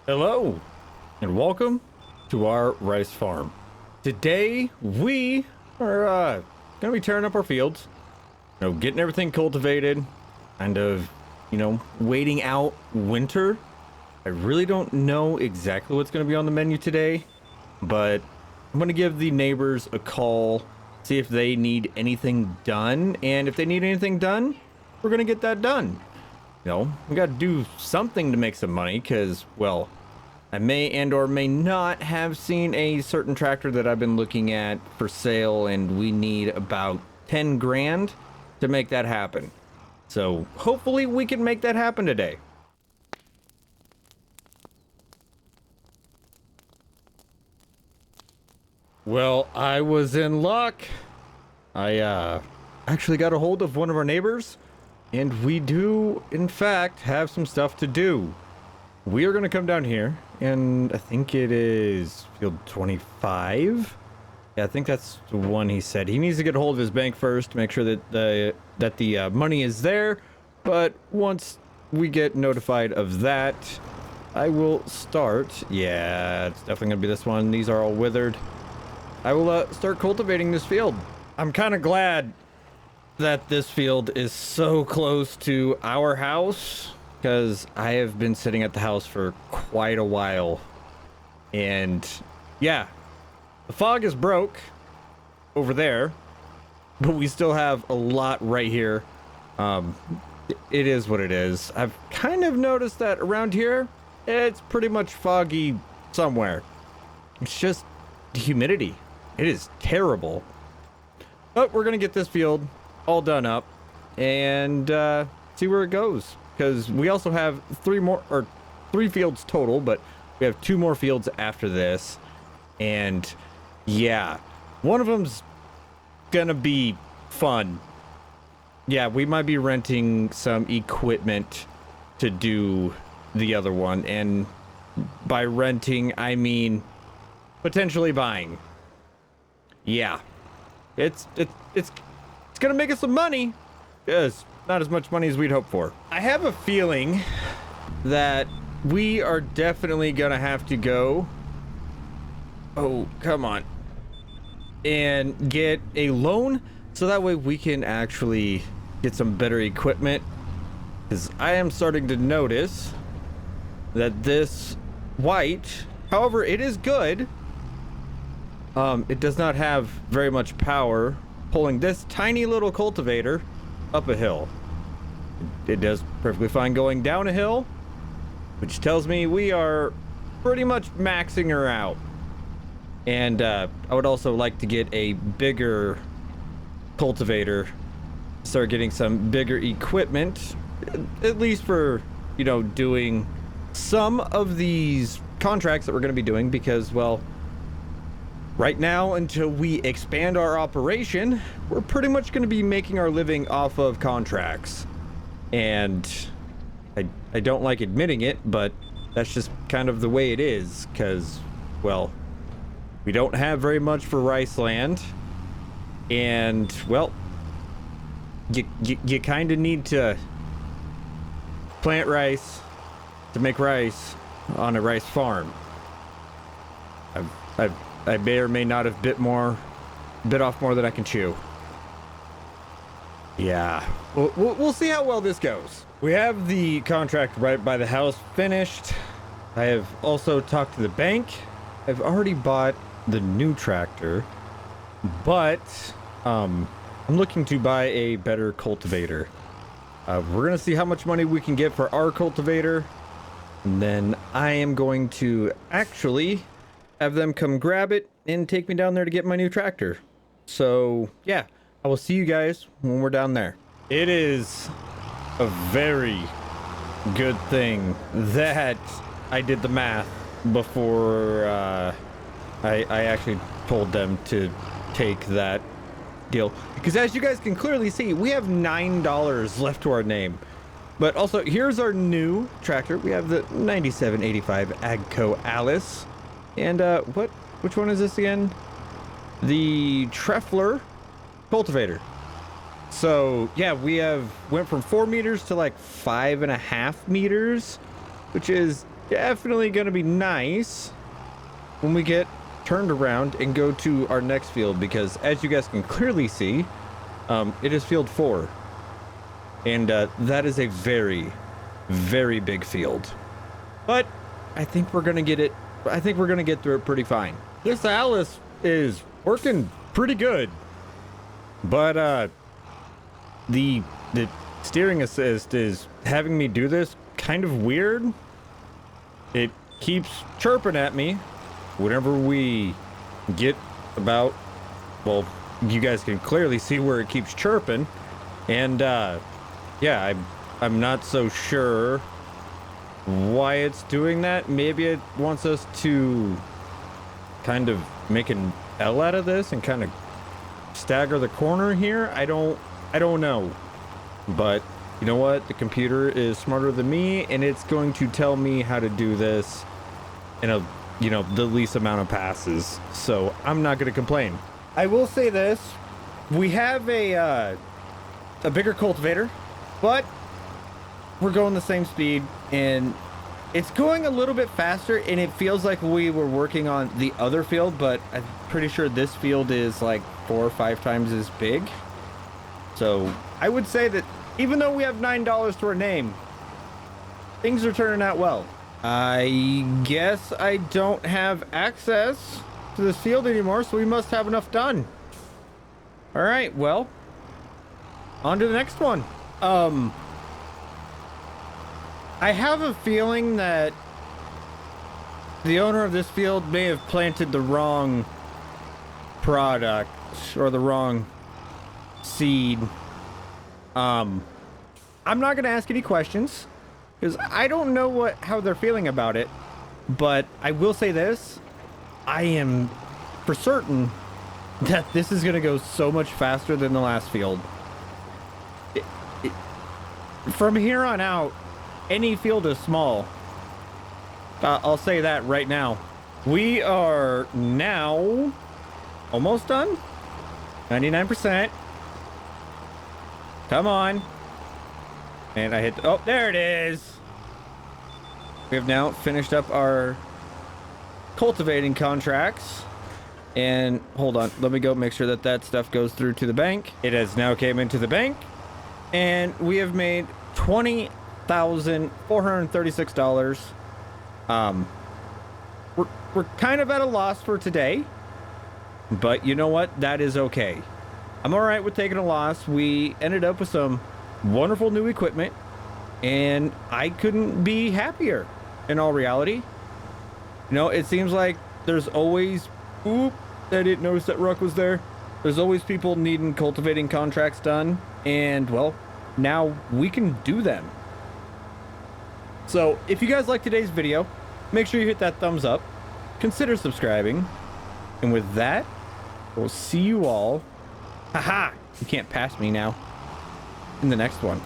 Hello and welcome to our rice farm. Today we are gonna be tearing up our fields, getting everything cultivated, kind of, waiting out winter. I really don't know exactly what's gonna be on the menu today, but I'm gonna give the neighbors a call, see if they need anything done, and if they need anything done, we're gonna get that done. We gotta do something to make some money, because, well, I may and or may not have seen a certain tractor that I've been looking at for sale, and we need about 10 grand to make that happen. So hopefully we can make that happen today. Well, I was in luck. I actually got a hold of one of our neighbors, and we do, in fact, have some stuff to do. We are going to come down here, and I think it is field 25. Yeah, I think that's the one he said. He needs to get a hold of his bank first to make sure that the money is there. But once we get notified of that, I will start. Yeah, it's definitely going to be this one. These are all withered. I will start cultivating this field. I'm kind of glad that this field is so close to our house, because I have been sitting at the house for quite a while, and yeah, the fog is broke over there, but we still have a lot right here. It is what it is. I've kind of noticed that around here, it's pretty much foggy somewhere. It's just the humidity. It is terrible. But we're gonna get this field all done up and see where it goes, because we also have three fields total, but we have 2 more fields after this. And yeah, one of them's gonna be fun. Yeah, we might be renting some equipment to do the other one, and by renting I mean potentially buying. Yeah, it's gonna make us some money. Yes, not as much money as we'd hoped for. I have a feeling that we are definitely gonna have to go, oh come on, and get a loan, so that way we can actually get some better equipment, because I am starting to notice that this white, however it is good, it does not have very much power pulling this tiny little cultivator up a hill. It does perfectly fine going down a hill, which tells me we are pretty much maxing her out. And I would also like to get a bigger cultivator, start getting some bigger equipment, at least for, doing some of these contracts that we're going to be doing, because, well, right now, until we expand our operation, we're pretty much going to be making our living off of contracts. And I don't like admitting it, but that's just kind of the way it is, because, well, we don't have very much for rice land, and, well, you kind of need to plant rice to make rice on a rice farm. I may or may not have bit off more than I can chew. Yeah, we'll see how well this goes. We have the contract right by the house finished. I have also talked to the bank. I've already bought the new tractor, but I'm looking to buy a better cultivator. We're gonna see how much money we can get for our cultivator, and then I am going to actually have them come grab it and take me down there to get my new tractor. So yeah, I will see you guys when we're down there. It is a very good thing that I did the math before I actually told them to take that deal, because as you guys can clearly see, we have $9 left to our name. But also, here's our new tractor. We have the 9785 AGCO Alice. And which one is this again? The Treffler cultivator. So yeah, we went from 4 meters to like 5.5 meters, which is definitely going to be nice when we get turned around and go to our next field, because as you guys can clearly see, it is field 4, and that is a very, very big field. But I think we're going to get it. I think we're going to get through it pretty fine. This Alice is working pretty good, but the steering assist is having me do this kind of weird. It keeps chirping at me whenever we get about, well, you guys can clearly see where it keeps chirping, and yeah, I'm not so sure why it's doing that. Maybe it wants us to kind of make an L out of this and kind of stagger the corner here. I don't know, but you know what, the computer is smarter than me, and it's going to tell me how to do this in a, you know, the least amount of passes, so I'm not going to complain. I will say this, we have a bigger cultivator, but we're going the same speed, and it's going a little bit faster, and it feels like we were working on the other field, but I'm pretty sure this field is like 4 or 5 times as big. So I would say that even though we have $9 to our name, things are turning out well. I guess I don't have access to this field anymore, so we must have enough done. All right, well, on to the next one. I have a feeling that the owner of this field may have planted the wrong product or the wrong seed. I'm not gonna ask any questions because I don't know how they're feeling about it, but I will say this, I am for certain that this is gonna go so much faster than the last field. From here on out, any field is small. I'll say that right now. We are now almost done. 99%. Come on. And I hit, oh, there it is. We have now finished up our cultivating contracts. And hold on, let me go make sure that that stuff goes through to the bank. It has now came into the bank. And we have made $20,436. We're kind of at a loss for today, but you know what? That is okay. I'm all right with taking a loss. We ended up with some wonderful new equipment, and I couldn't be happier in all reality. You know, it seems like there's always, oop, I didn't notice that Ruck was there. There's always people needing cultivating contracts done, and well, now we can do them. So if you guys like today's video, make sure you hit that thumbs up, consider subscribing, and with that, we'll see you all, haha, you can't pass me now, in the next one.